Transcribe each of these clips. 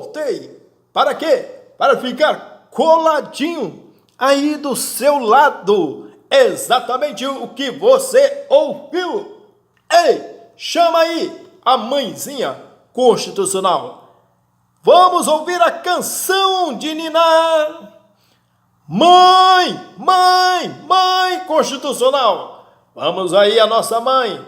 Voltei. Para quê? Para ficar coladinho aí do seu lado. Exatamente o que você ouviu. Ei, chama aí a mãezinha constitucional. Vamos ouvir a canção de ninar. Mãe, mãe, mãe constitucional. Vamos aí a nossa mãe.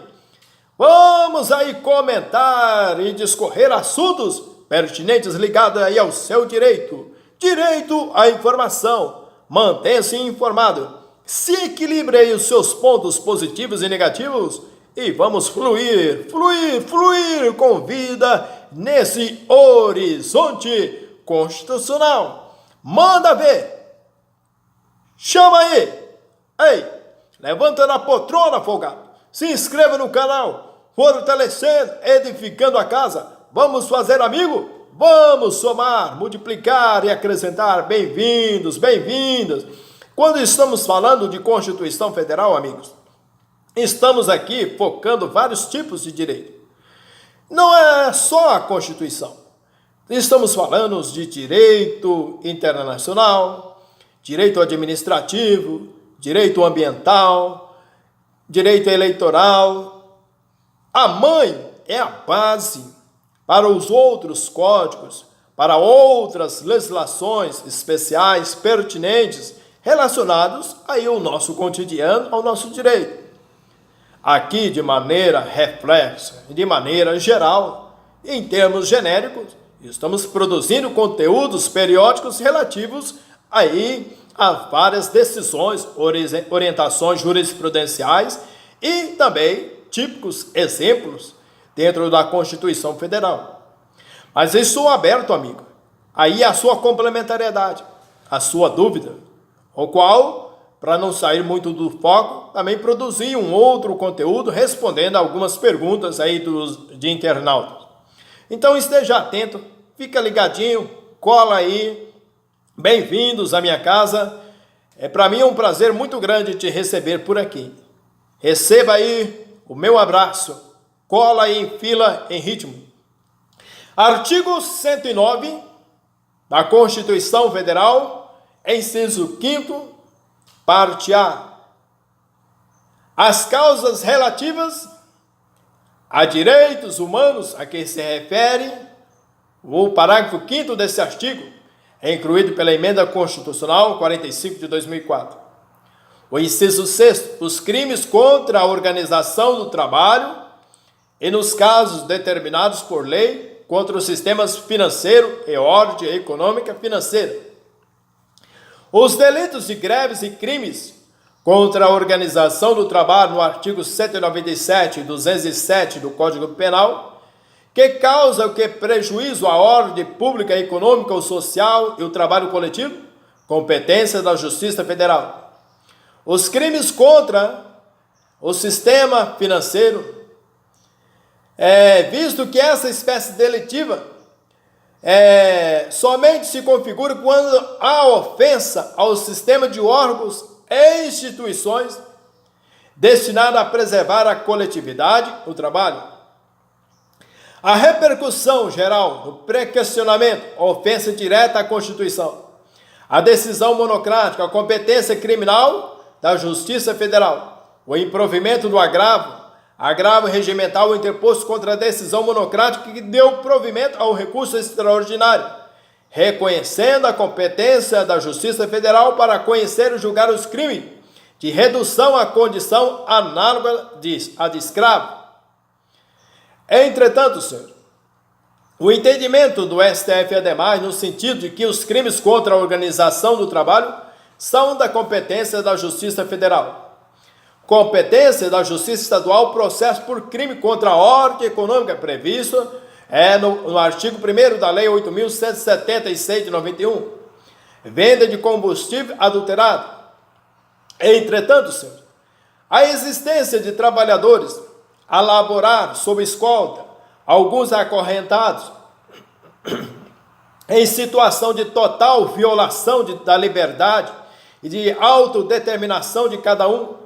Vamos aí comentar e discorrer assuntos pertinentes ligados aí ao seu direito. Direito à informação. Mantenha-se informado. Se equilibre aí os seus pontos positivos e negativos e vamos fluir, fluir, fluir com vida nesse horizonte constitucional. Manda ver. Chama aí. Ei, levanta na poltrona, folgado. Se inscreva no canal, fortalecendo, edificando a casa. Vamos fazer amigo? Vamos somar, multiplicar e acrescentar. Bem-vindos, bem-vindas. Quando estamos falando de Constituição Federal, amigos, estamos aqui focando vários tipos de direito. Não é só a Constituição. Estamos falando de direito internacional, direito administrativo, direito ambiental, direito eleitoral. A mãe é a base para os outros códigos, para outras legislações especiais, pertinentes, relacionados aí ao nosso cotidiano, ao nosso direito. Aqui, de maneira reflexa, de maneira geral, em termos genéricos, estamos produzindo conteúdos periódicos relativos aí a várias decisões, orientações jurisprudenciais e também típicos exemplos dentro da Constituição Federal. Mas estou aberto, amigo, aí a sua complementariedade, a sua dúvida, o qual, para não sair muito do foco, também produzi um outro conteúdo respondendo algumas perguntas aí de internautas. Então esteja atento, fica ligadinho, cola aí. Bem-vindos à minha casa. Para mim é um prazer muito grande te receber por aqui. Receba aí o meu abraço. Cola aí em fila, em ritmo. Artigo 109 da Constituição Federal, inciso 5º, parte A. As causas relativas a direitos humanos a que se refere o parágrafo 5º desse artigo é incluído pela Emenda Constitucional 45 de 2004. O inciso 6º, os crimes contra a organização do trabalho e nos casos determinados por lei contra os sistemas financeiro e ordem econômica financeira. Os delitos de greves e crimes contra a organização do trabalho no artigo 197 e 207 do Código Penal, que causa o que prejuízo à ordem pública, econômica ou social e o trabalho coletivo, competência da Justiça Federal. Os crimes contra o sistema financeiro, visto que essa espécie delitiva somente se configura quando há ofensa ao sistema de órgãos e instituições destinada a preservar a coletividade, o trabalho. A repercussão geral do pré-questionamento, a ofensa direta à Constituição, a decisão monocrática, a competência criminal da Justiça Federal, o improvimento do agravo regimental interposto contra a decisão monocrática que deu provimento ao recurso extraordinário, reconhecendo a competência da Justiça Federal para conhecer e julgar os crimes de redução à condição análoga a de escravo. Entretanto, senhor, o entendimento do STF é demais no sentido de que os crimes contra a organização do trabalho são da competência da Justiça Federal. Competência da Justiça Estadual, processo por crime contra a ordem econômica previsto no artigo 1º da Lei 8.176 de 91, venda de combustível adulterado. Entretanto, senhor, a existência de trabalhadores a laborar sob escolta, alguns acorrentados, em situação de total violação da liberdade e de autodeterminação de cada um,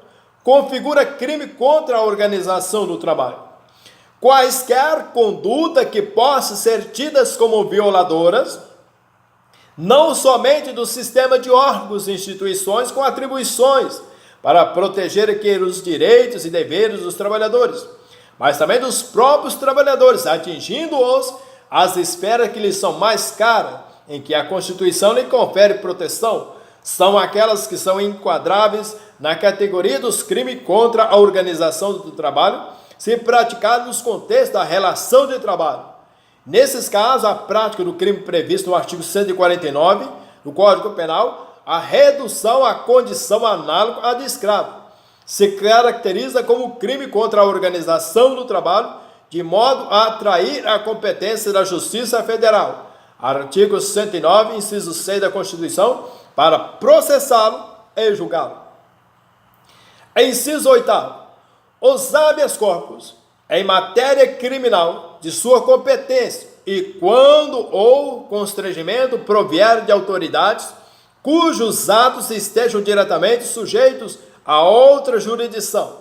configura crime contra a organização do trabalho. quaisquer conduta que possam ser tidas como violadoras, não somente do sistema de órgãos e instituições com atribuições para proteger aqui os direitos e deveres dos trabalhadores, mas também dos próprios trabalhadores, atingindo-os as esferas que lhes são mais caras, em que a Constituição lhe confere proteção, são aquelas que são enquadráveis na categoria dos crimes contra a organização do trabalho, se praticados nos contextos da relação de trabalho. Nesses casos, a prática do crime previsto no artigo 149 do Código Penal, a redução à condição análoga à de escravo, se caracteriza como crime contra a organização do trabalho, de modo a atrair a competência da Justiça Federal. Artigo 109, inciso 6 da Constituição, para processá-lo e julgá-lo. Inciso 8º. Os habeas corpus, em matéria criminal, de sua competência, e quando ou constrangimento provier de autoridades cujos atos estejam diretamente sujeitos a outra jurisdição.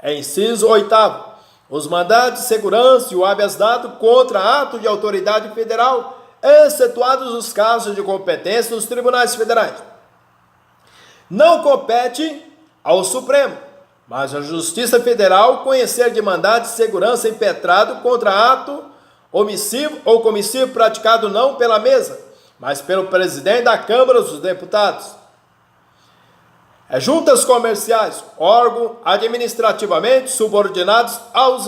Inciso 8º. Os mandados de segurança e o habeas dado contra ato de autoridade federal, excetuados os casos de competência dos tribunais federais. Não compete ao Supremo, mas à Justiça Federal conhecer de mandado de segurança impetrado contra ato omissivo ou comissivo praticado não pela mesa, mas pelo presidente da Câmara dos Deputados. Juntas comerciais, órgão administrativamente subordinados ao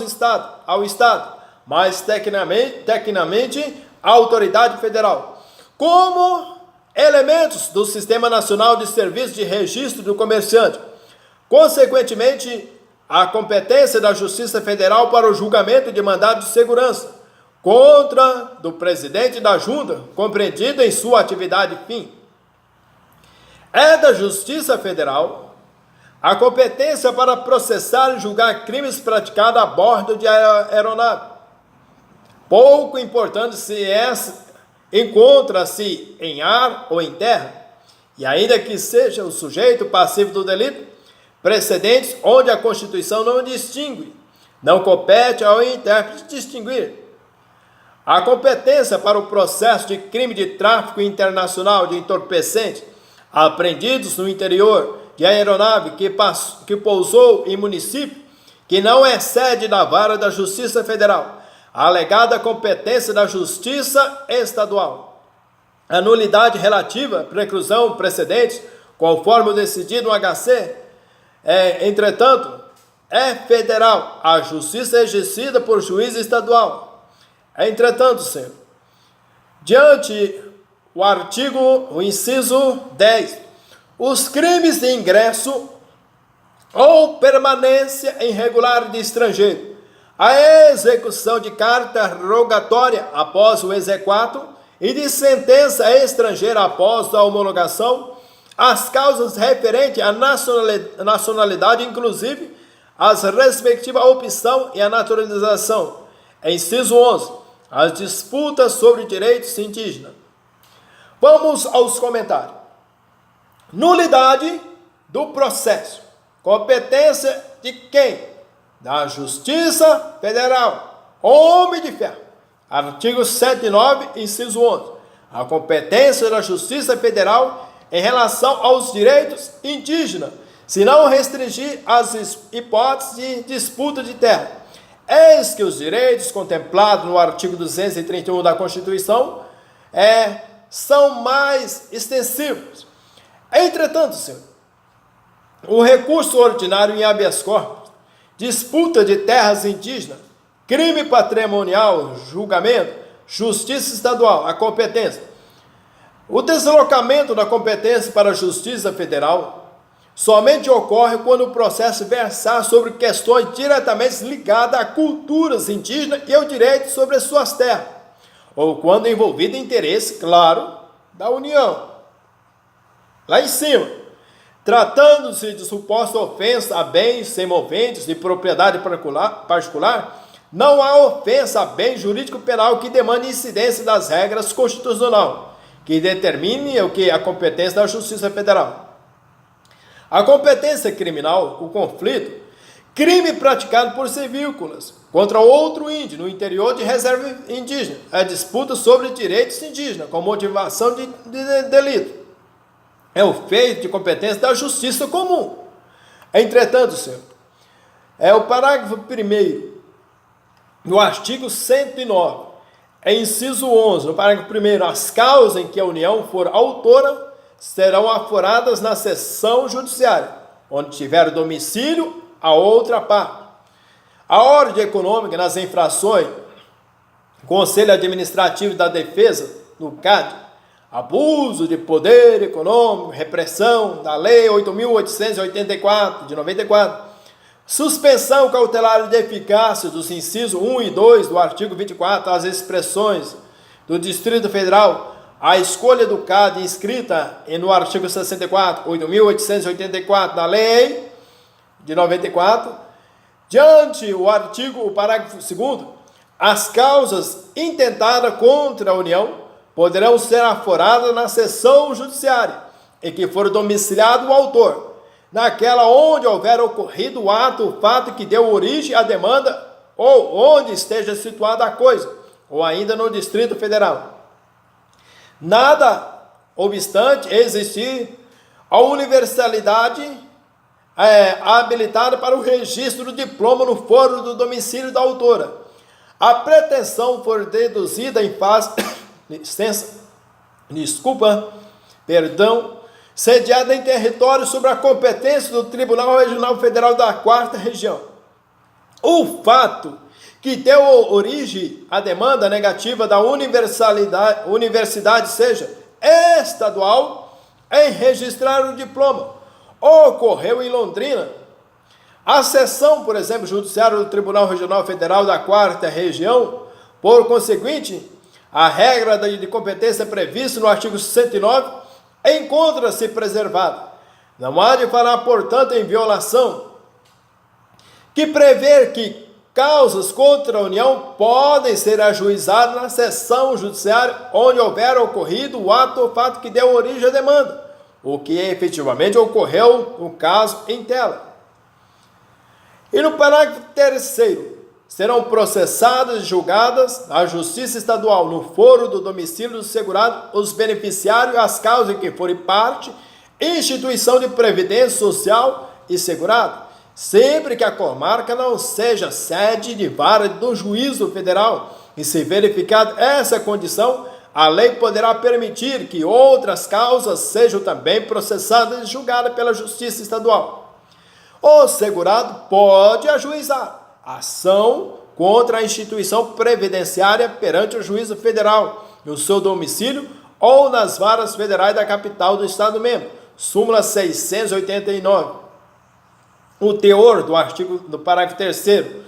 Estado, mas tecnicamente à autoridade federal, como elementos do Sistema Nacional de Serviço de Registro do Comerciante. Consequentemente, a competência da Justiça Federal para o julgamento de mandado de segurança contra do presidente da Junta, compreendido em sua atividade fim. É da Justiça Federal a competência para processar e julgar crimes praticados a bordo de aeronave, pouco importante se essa encontra-se em ar ou em terra, e ainda que seja o sujeito passivo do delito, precedentes onde a Constituição não distingue, não compete ao intérprete distinguir. A competência para o processo de crime de tráfico internacional de entorpecentes apreendidos no interior de aeronave que pousou em município que não é sede da vara da Justiça Federal, a alegada competência da Justiça Estadual. A nulidade relativa à preclusão precedente, conforme o decidido no HC, entretanto, é federal, a justiça é exercida por juiz estadual. Entretanto, senhor, diante o inciso 10, os crimes de ingresso ou permanência irregular de estrangeiro, a execução de carta rogatória após o exequatur e de sentença estrangeira após a homologação, as causas referentes à nacionalidade, inclusive as respectivas opção e a naturalização. Inciso 11. As disputas sobre direitos indígenas. Vamos aos comentários. Nulidade do processo. Competência de quem? Da Justiça Federal. Homem de ferro. Artigo 109, inciso 11. A competência da Justiça Federal em relação aos direitos indígenas, se não restringir as hipóteses de disputa de terra. Eis que os direitos contemplados no artigo 231 da Constituição são mais extensivos. Entretanto, senhor, o recurso ordinário em habeas corpus, disputa de terras indígenas, crime patrimonial, julgamento, justiça estadual, a competência. O deslocamento da competência para a Justiça Federal somente ocorre quando o processo versar sobre questões diretamente ligadas a culturas indígenas e ao direito sobre as suas terras, ou quando envolvido em interesse, claro, da União. Lá em cima, tratando-se de suposta ofensa a bens semoventes de propriedade particular, não há ofensa a bem jurídico penal que demande incidência das regras constitucionais, que determine a competência da Justiça Federal. A competência criminal, o conflito, crime praticado por civícolas contra outro índio no interior de reserva indígena, a disputa sobre direitos indígenas com motivação de delito. É o feito de competência da justiça comum. Entretanto, senhor, o parágrafo 1º do artigo 109, inciso 11, no parágrafo 1º, as causas em que a União for autora serão aforadas na seção judiciária, onde tiver domicílio a outra parte. A ordem econômica nas infrações, Conselho Administrativo da Defesa, no CAD, abuso de poder econômico, repressão da Lei 8.884, de 94, suspensão cautelar de eficácia dos incisos 1 e 2 do artigo 24, as expressões do Distrito Federal, a escolha do CAD inscrita no artigo 64, 8.884 da Lei de 94, diante o parágrafo 2º, as causas intentadas contra a União poderão ser aforadas na seção judiciária em que for domiciliado o autor, naquela onde houver ocorrido o ato, o fato que deu origem à demanda, ou onde esteja situada a coisa, ou ainda no Distrito Federal. Nada obstante existir a universalidade habilitada para o registro do diploma no foro do domicílio da autora. A pretensão for deduzida em fase sediada em território sobre a competência do Tribunal Regional Federal da 4ª Região. O fato que deu origem à demanda negativa da universidade seja estadual em registrar o diploma ocorreu em Londrina. A seção, por exemplo, judiciária do Tribunal Regional Federal da 4ª Região, por conseguinte, a regra de competência prevista no artigo 109 encontra-se preservada. Não há de falar, portanto, em violação, que prevê que causas contra a União podem ser ajuizadas na seção judiciária onde houver ocorrido o ato ou fato que deu origem à demanda, o que efetivamente ocorreu no caso em tela. E no parágrafo 3º, serão processadas e julgadas na Justiça Estadual, no foro do domicílio do segurado, os beneficiários e as causas em que forem parte, instituição de previdência social e segurado, sempre que a comarca não seja sede de vara do juízo federal, e se verificada essa condição, a lei poderá permitir que outras causas sejam também processadas e julgadas pela Justiça Estadual. O segurado pode ajuizar ação contra a instituição previdenciária perante o juízo federal, no seu domicílio ou nas varas federais da capital do Estado-membro. Súmula 689. O teor do artigo do parágrafo 3º,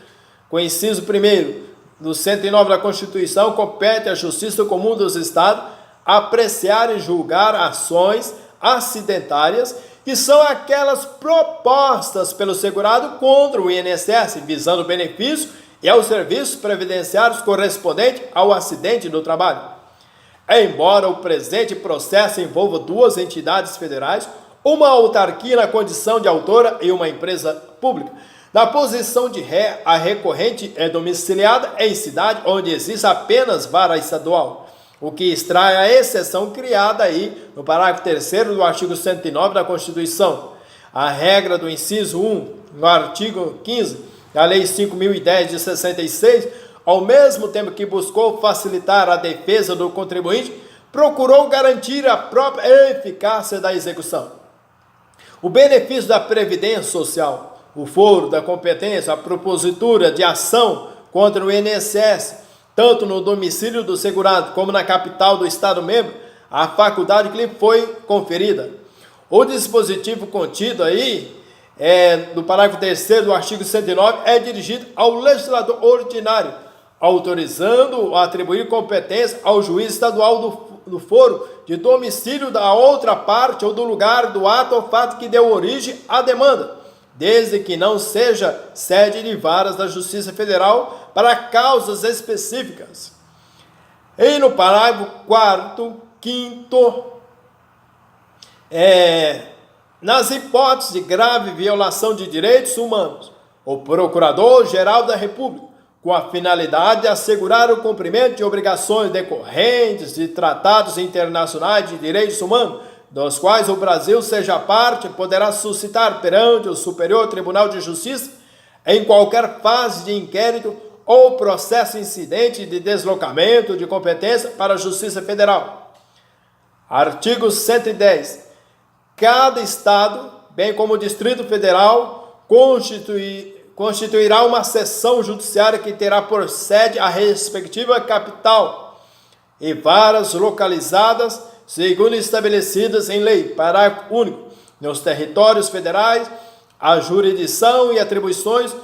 com o inciso 1º do 109 da Constituição, compete à Justiça Comum dos Estados apreciar e julgar ações acidentárias que são aquelas propostas pelo segurado contra o INSS, visando o benefício e aos serviços previdenciários correspondentes ao acidente do trabalho. Embora o presente processo envolva duas entidades federais, uma autarquia na condição de autora e uma empresa pública, na posição de ré, a recorrente é domiciliada em cidade onde existe apenas vara estadual, o que extrai a exceção criada aí no parágrafo 3º do artigo 109 da Constituição. A regra do inciso 1, no artigo 15 da Lei 5.010 de 66, ao mesmo tempo que buscou facilitar a defesa do contribuinte, procurou garantir a própria eficácia da execução. O benefício da Previdência Social, o foro da competência, a propositura de ação contra o INSS, tanto no domicílio do segurado como na capital do Estado-membro, a faculdade que lhe foi conferida. O dispositivo contido aí, no parágrafo 3º do artigo 109, é dirigido ao legislador ordinário, autorizando a atribuir competência ao juiz estadual do foro de domicílio da outra parte ou do lugar do ato ou fato que deu origem à demanda, desde que não seja sede de varas da Justiça Federal para causas específicas. E no parágrafo 4º, 5º, nas hipóteses de grave violação de direitos humanos o Procurador-Geral da República, com a finalidade de assegurar o cumprimento de obrigações decorrentes de tratados internacionais de direitos humanos, dos quais o Brasil seja parte, poderá suscitar perante o Superior Tribunal de Justiça, em qualquer fase de inquérito ou processo incidente de deslocamento de competência para a Justiça Federal. Artigo 110. Cada Estado, bem como o Distrito Federal, constituirá uma seção judiciária que terá por sede a respectiva capital e varas localizadas, segundo estabelecidas em lei. Parágrafo único. Nos territórios federais, a jurisdição e atribuições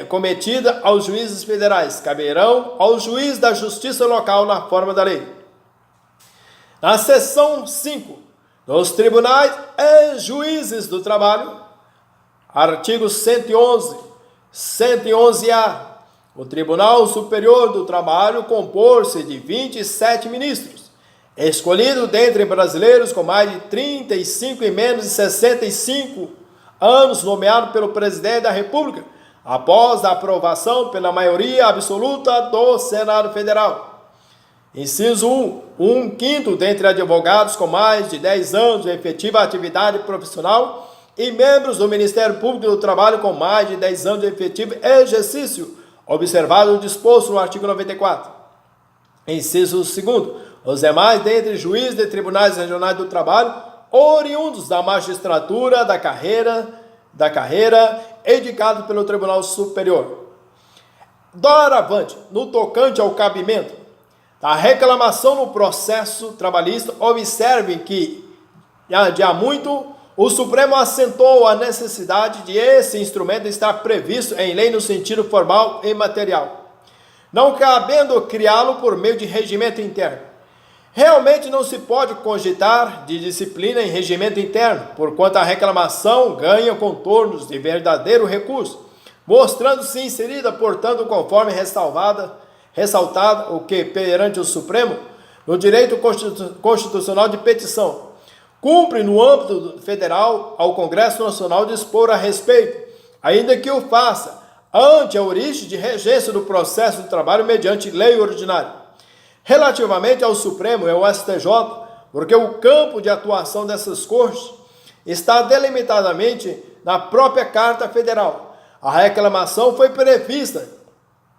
cometidas aos juízes federais caberão ao juiz da justiça local na forma da lei. Na seção 5, dos tribunais e juízes do trabalho, artigo 111, 111-A, o Tribunal Superior do Trabalho compor-se de 27 ministros, escolhido dentre brasileiros com mais de 35 e menos de 65 anos, nomeado pelo Presidente da República, após a aprovação pela maioria absoluta do Senado Federal. Inciso 1. Um quinto dentre advogados com mais de 10 anos de efetiva atividade profissional e membros do Ministério Público do Trabalho com mais de 10 anos de efetivo exercício, observado o disposto no artigo 94. Inciso 2. Os demais dentre juízes de tribunais regionais do trabalho, oriundos da magistratura da carreira indicado pelo Tribunal Superior. Doravante, no tocante ao cabimento da reclamação no processo trabalhista, observem que, de há muito, o Supremo assentou a necessidade de esse instrumento estar previsto em lei no sentido formal e material, não cabendo criá-lo por meio de regimento interno. Realmente não se pode cogitar de disciplina em regimento interno, porquanto a reclamação ganha contornos de verdadeiro recurso, mostrando-se inserida, portanto, conforme ressaltada o que, perante o Supremo, no direito constitucional de petição, cumpre no âmbito federal ao Congresso Nacional dispor a respeito, ainda que o faça ante a origem de regência do processo de trabalho mediante lei ordinária. Relativamente ao Supremo e ao STJ, porque o campo de atuação dessas cortes está delimitadamente na própria Carta Federal. A reclamação foi prevista,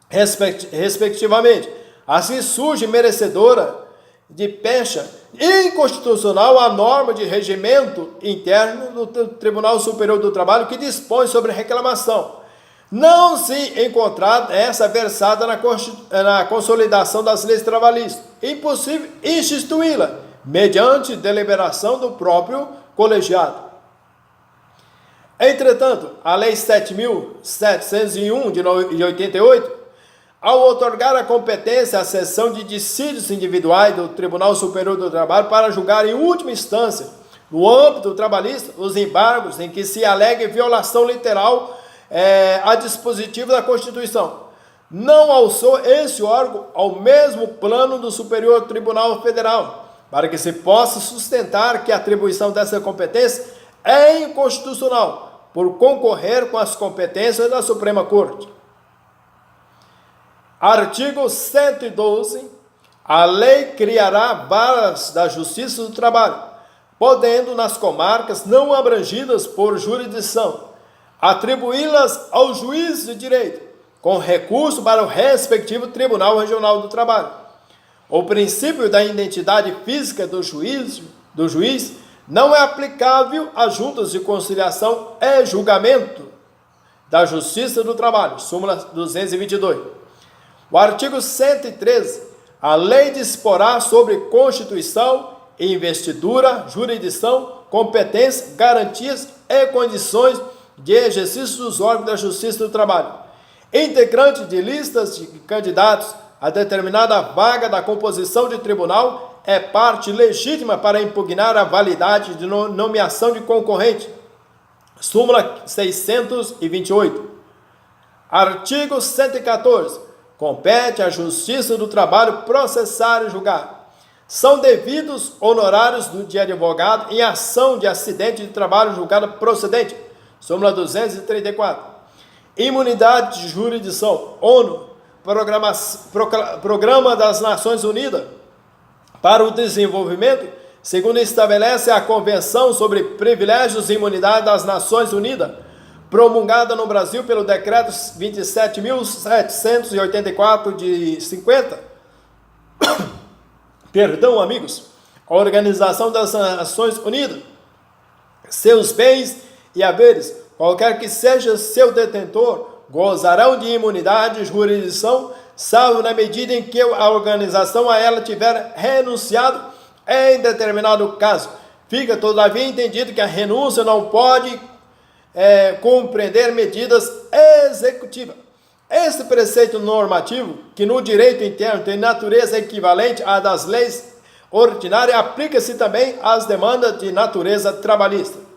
respectivamente. Assim surge merecedora de pecha inconstitucional a norma de regimento interno do Tribunal Superior do Trabalho que dispõe sobre reclamação. Não se encontrar essa versada na consolidação das leis trabalhistas, impossível instituí-la mediante deliberação do próprio colegiado. Entretanto, a Lei 7.701 de 88, ao outorgar a competência à seção de dissídios individuais do Tribunal Superior do Trabalho para julgar em última instância, no âmbito trabalhista, os embargos em que se alegue violação literal a dispositivo da Constituição, não alçou esse órgão ao mesmo plano do Superior Tribunal Federal, para que se possa sustentar que a atribuição dessa competência é inconstitucional, por concorrer com as competências da Suprema Corte. Artigo 112. A lei criará varas da Justiça do Trabalho, podendo, nas comarcas não abrangidas por jurisdição, atribuí-las ao juiz de direito, com recurso para o respectivo Tribunal Regional do Trabalho. O princípio da identidade física do juiz não é aplicável a juntas de conciliação e julgamento da Justiça do Trabalho, súmula 222. O artigo 113, a lei disporá sobre Constituição, investidura, jurisdição, competência, garantias e condições de exercício dos órgãos da Justiça do Trabalho. Integrante de listas de candidatos a determinada vaga da composição de tribunal é parte legítima para impugnar a validade de nomeação de concorrente. Súmula 628. Artigo 114. Compete à Justiça do Trabalho processar e julgar. São devidos honorários de advogado em ação de acidente de trabalho julgada procedente. Súmula 234. Imunidade de jurisdição, ONU, Programa das Nações Unidas para o Desenvolvimento, segundo estabelece a Convenção sobre Privilégios e Imunidade das Nações Unidas, promulgada no Brasil pelo Decreto 27.784 de 50. Perdão, amigos. A Organização das Nações Unidas, seus bens e haveres, qualquer que seja seu detentor, gozarão de imunidade de jurisdição, salvo na medida em que a organização a ela tiver renunciado em determinado caso. Fica, todavia, entendido que a renúncia não pode compreender medidas executivas. Este preceito normativo, que no direito interno tem natureza equivalente à das leis ordinárias, aplica-se também às demandas de natureza trabalhista.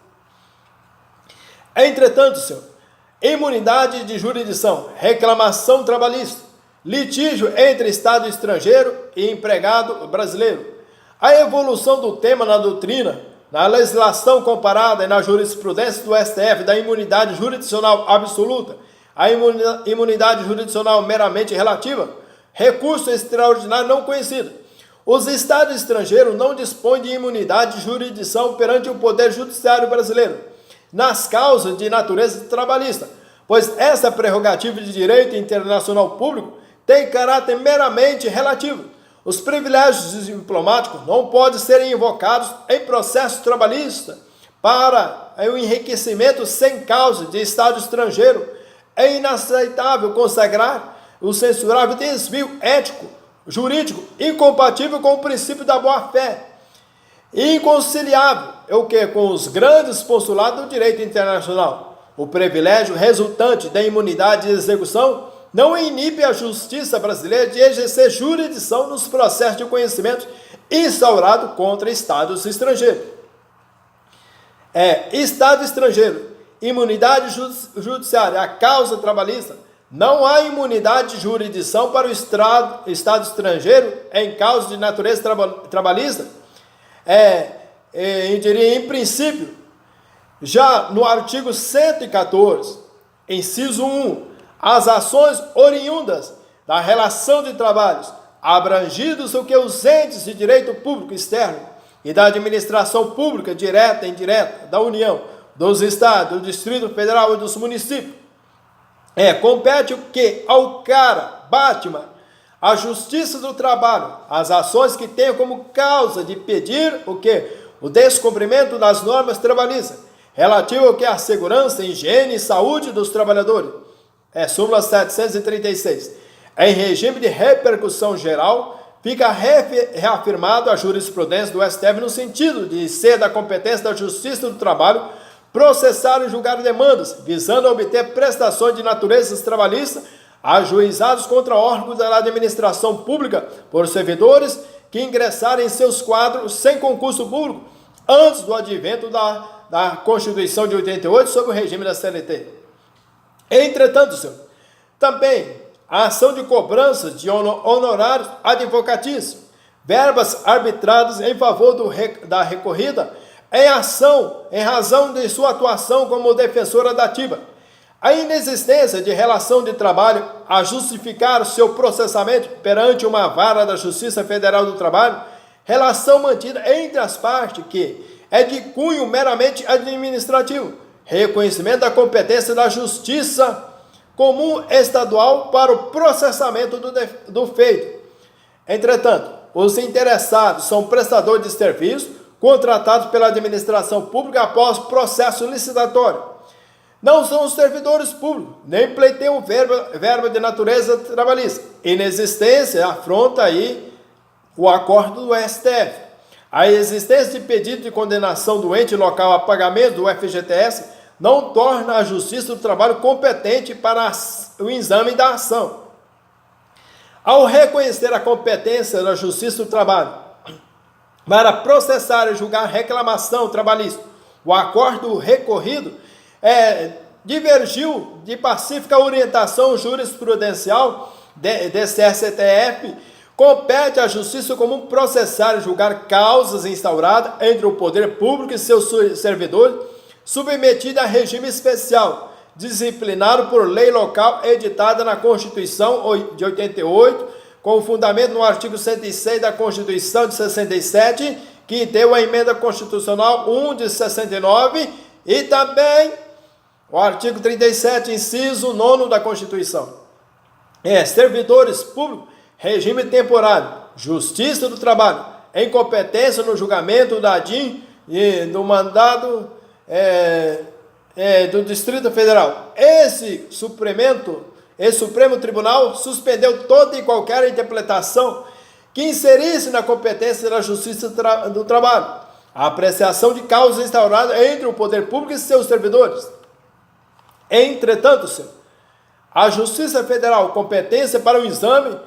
Entretanto, senhor, imunidade de jurisdição, reclamação trabalhista, litígio entre Estado estrangeiro e empregado brasileiro. A evolução do tema na doutrina, na legislação comparada e na jurisprudência do STF da imunidade jurisdicional absoluta, a imunidade jurisdicional meramente relativa, recurso extraordinário não conhecido. Os Estados estrangeiros não dispõem de imunidade de jurisdição perante o Poder Judiciário brasileiro, nas causas de natureza trabalhista, pois essa prerrogativa de direito internacional público tem caráter meramente relativo. Os privilégios diplomáticos não podem ser invocados em processo trabalhista para o enriquecimento sem causa de Estado estrangeiro. É inaceitável consagrar o censurável desvio ético, jurídico, incompatível com o princípio da boa-fé, inconciliável com os grandes postulados do direito internacional. O privilégio resultante da imunidade de execução não inibe a justiça brasileira de exercer jurisdição nos processos de conhecimento instaurado contra Estados estrangeiros. Estado estrangeiro, imunidade judiciária, a causa trabalhista, não há imunidade de jurisdição para o Estado estrangeiro em causa de natureza trabalhista, em princípio. Já no artigo 114, inciso 1, as ações oriundas da relação de trabalhos, abrangidos o que os entes de direito público externo e da administração pública direta e indireta da União, dos Estados, do Distrito Federal e dos municípios, compete o que ao cara, Batman, a Justiça do Trabalho, as ações que tenham como causa de pedir o que? O descumprimento das normas trabalhistas, relativo ao que? A segurança, higiene e saúde dos trabalhadores. Súmula 736. Em regime de repercussão geral, fica reafirmado a jurisprudência do STF no sentido de ser da competência da Justiça do Trabalho processar e julgar demandas, visando obter prestações de natureza trabalhista ajuizados contra órgãos da administração pública por servidores que ingressarem em seus quadros sem concurso público antes do advento da Constituição de 88 sobre o regime da CLT. Entretanto, senhor, também a ação de cobrança de honorários advocatícios, verbas arbitradas em favor da recorrida, em ação, em razão de sua atuação como defensora dativa, a inexistência de relação de trabalho a justificar o seu processamento perante uma vara da Justiça Federal do Trabalho, relação mantida entre as partes que é de cunho meramente administrativo, reconhecimento da competência da Justiça Comum Estadual para o processamento do feito. Entretanto, os interessados são prestadores de serviço contratados pela administração pública após processo licitatório. Não são os servidores públicos, nem pleiteiam verba de natureza trabalhista. Inexistência afronta aí o acordo do STF. A existência de pedido de condenação do ente local a pagamento do FGTS não torna a Justiça do Trabalho competente para o exame da ação. Ao reconhecer a competência da Justiça do Trabalho para processar e julgar reclamação trabalhista, o acordo recorrido divergiu de pacífica orientação jurisprudencial desse STF. Compete à Justiça Comum processar e julgar causas instauradas entre o poder público e seus servidores, submetidos a regime especial disciplinado por lei local editada na Constituição de 88, com fundamento no artigo 106 da Constituição de 67, que deu a emenda constitucional 1 de 69, e também o artigo 37, inciso 9 da Constituição. Servidores públicos, regime temporário, Justiça do Trabalho, incompetência no julgamento da DIN e do mandado do Distrito Federal. Esse Supremo Tribunal suspendeu toda e qualquer interpretação que inserisse na competência da Justiça do Trabalho a apreciação de causa instaurada entre o poder público e seus servidores. Entretanto, a Justiça Federal, competência para o exame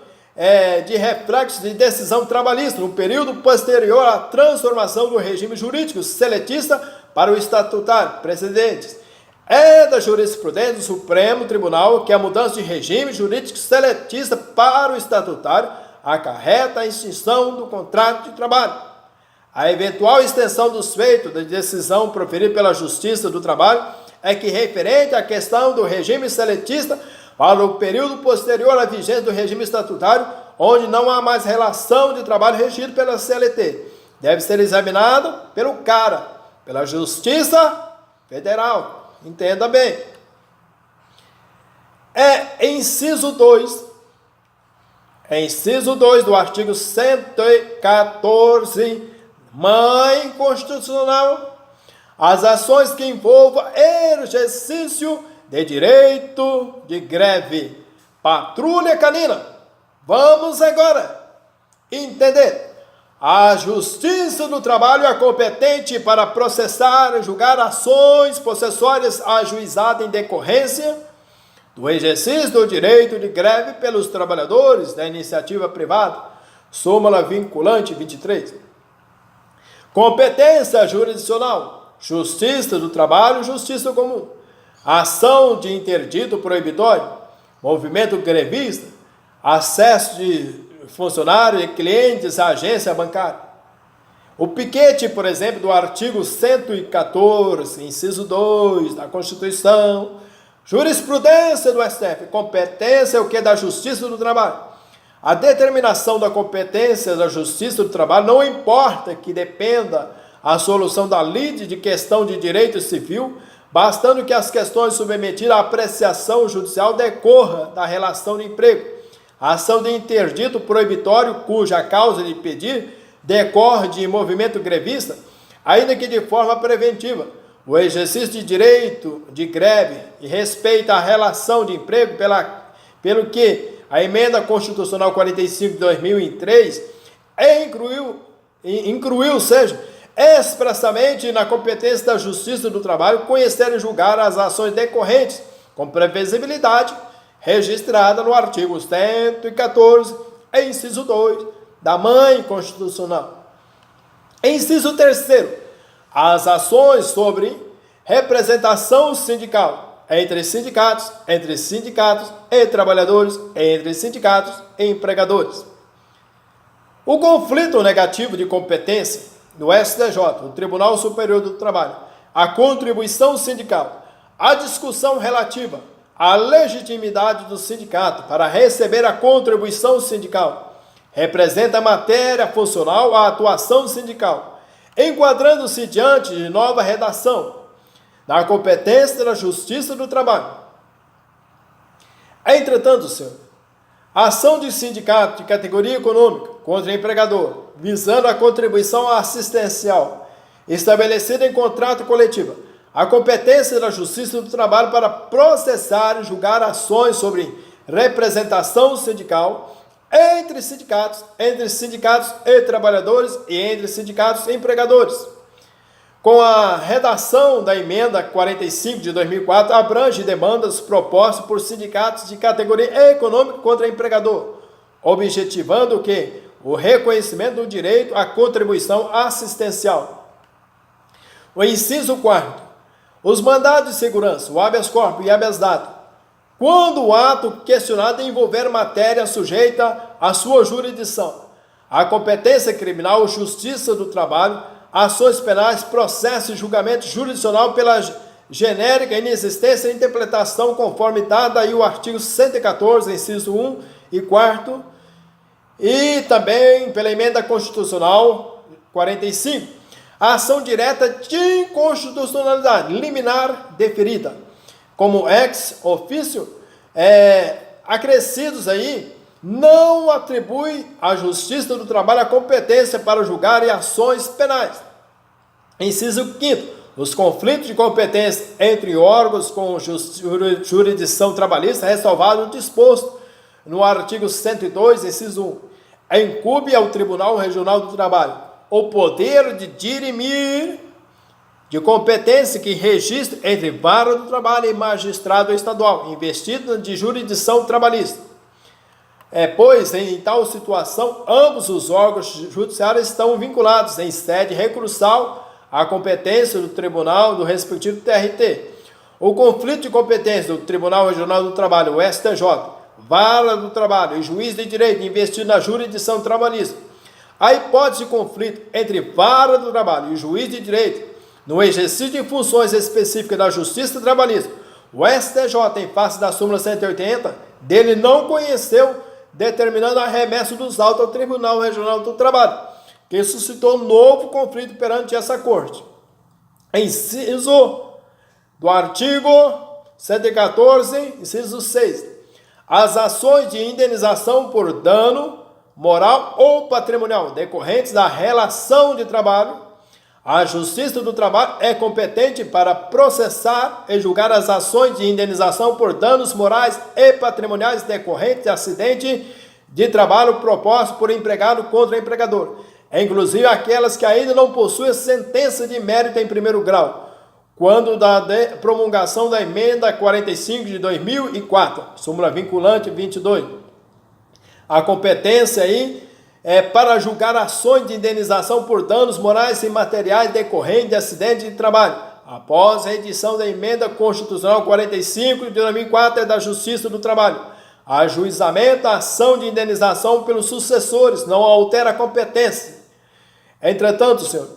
de reflexo de decisão trabalhista no período posterior à transformação do regime jurídico seletista para o estatutário precedentes. É da jurisprudência do Supremo Tribunal que a mudança de regime jurídico seletista para o estatutário acarreta a extinção do contrato de trabalho. A eventual extensão dos feitos da decisão proferida pela Justiça do Trabalho é que referente à questão do regime seletista para o período posterior à vigência do regime estatutário, onde não há mais relação de trabalho regido pela CLT, deve ser examinado pela Justiça Federal. Entenda bem. Inciso 2 do artigo 114, mãe constitucional, as ações que envolvam exercício de direito de greve. Patrulha canina. Vamos agora entender. A Justiça do Trabalho é competente para processar e julgar ações possessórias ajuizadas em decorrência do exercício do direito de greve pelos trabalhadores da iniciativa privada. Súmula vinculante 23. Competência jurisdicional. Justiça do Trabalho, Justiça Comum. Ação de interdito proibitório, movimento grevista, acesso de funcionários e clientes à agência bancária. O piquete, por exemplo, do artigo 114, inciso 2 da Constituição, jurisprudência do STF, competência o que da Justiça do Trabalho. A determinação da competência da Justiça do Trabalho não importa que dependa a solução da lide de questão de direito civil, bastando que as questões submetidas à apreciação judicial decorra da relação de emprego. A ação de interdito proibitório, cuja causa de pedir decorre de movimento grevista, ainda que de forma preventiva, o exercício de direito de greve e respeita a relação de emprego pelo que a Emenda Constitucional 45 de 2003 incluiu, expressamente na competência da Justiça do Trabalho conhecer e julgar as ações decorrentes com previsibilidade registrada no artigo 114, inciso 2 da mãe constitucional. Inciso 3º, as ações sobre representação sindical entre sindicatos e trabalhadores, entre sindicatos e empregadores. O conflito negativo de competência do STJ, o Tribunal Superior do Trabalho, a contribuição sindical, a discussão relativa à legitimidade do sindicato para receber a contribuição sindical, representa matéria funcional à atuação sindical, enquadrando-se diante de nova redação da competência da Justiça do Trabalho. Entretanto, senhor, a ação de sindicato de categoria econômica contra empregador, visando a contribuição assistencial estabelecida em contrato coletivo, a competência da Justiça do Trabalho para processar e julgar ações sobre representação sindical entre sindicatos e trabalhadores e entre sindicatos e empregadores. Com a redação da Emenda 45 de 2004, abrange demandas propostas por sindicatos de categoria econômica contra empregador, objetivando o reconhecimento do direito à contribuição assistencial. O inciso 4º, os mandados de segurança, o habeas corpus e habeas data, quando o ato questionado envolver matéria sujeita à sua jurisdição, a competência criminal, Justiça do Trabalho, ações penais, processo e julgamento jurisdicional pela genérica, inexistência e interpretação conforme dada aí o artigo 114, inciso 1 e 4º, e também pela emenda constitucional 45, a ação direta de inconstitucionalidade liminar deferida, como ex officio, acrescidos aí, não atribui à Justiça do Trabalho a competência para julgar em ações penais. Inciso 5º, os conflitos de competência entre órgãos com jurisdição trabalhista é ressalvado o disposto no artigo 102, inciso 1. Incumbe ao Tribunal Regional do Trabalho o poder de dirimir de competência que registre entre vara do trabalho e magistrado estadual, investido de jurisdição trabalhista. Pois, em tal situação, ambos os órgãos judiciários estão vinculados em sede recursal à competência do tribunal do respectivo TRT. O conflito de competência do Tribunal Regional do Trabalho, o STJ, vara do trabalho e juiz de direito investido na jurisdição trabalhista. A hipótese de conflito entre vara do trabalho e juiz de direito no exercício de funções específicas da Justiça Trabalhista, o STJ, em face da súmula 180, dele não conheceu, determinando a remessa dos autos ao Tribunal Regional do Trabalho, que suscitou novo conflito perante essa Corte. Inciso do artigo 114, inciso 6. As ações de indenização por dano moral ou patrimonial decorrentes da relação de trabalho, a Justiça do Trabalho é competente para processar e julgar as ações de indenização por danos morais e patrimoniais decorrentes de acidente de trabalho proposto por empregado contra empregador, inclusive aquelas que ainda não possuem sentença de mérito em primeiro grau, quando da promulgação da emenda 45 de 2004, súmula vinculante 22. A competência aí é para julgar ações de indenização por danos morais e materiais decorrentes de acidente de trabalho. Após a edição da emenda constitucional 45 de 2004 é da Justiça do Trabalho. Ajuizamento, a ação de indenização pelos sucessores, não altera a competência. Entretanto, Senhor,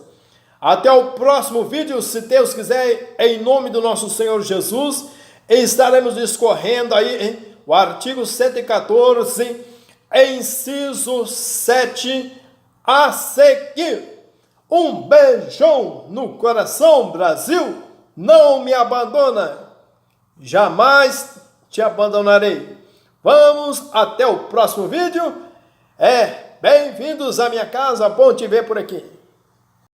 até o próximo vídeo, se Deus quiser, em nome do nosso Senhor Jesus, estaremos discorrendo aí o artigo 114, inciso 7, a seguir. Um beijão no coração, Brasil, não me abandona, jamais te abandonarei. Vamos até o próximo vídeo. Bem-vindos à minha casa, bom te ver por aqui.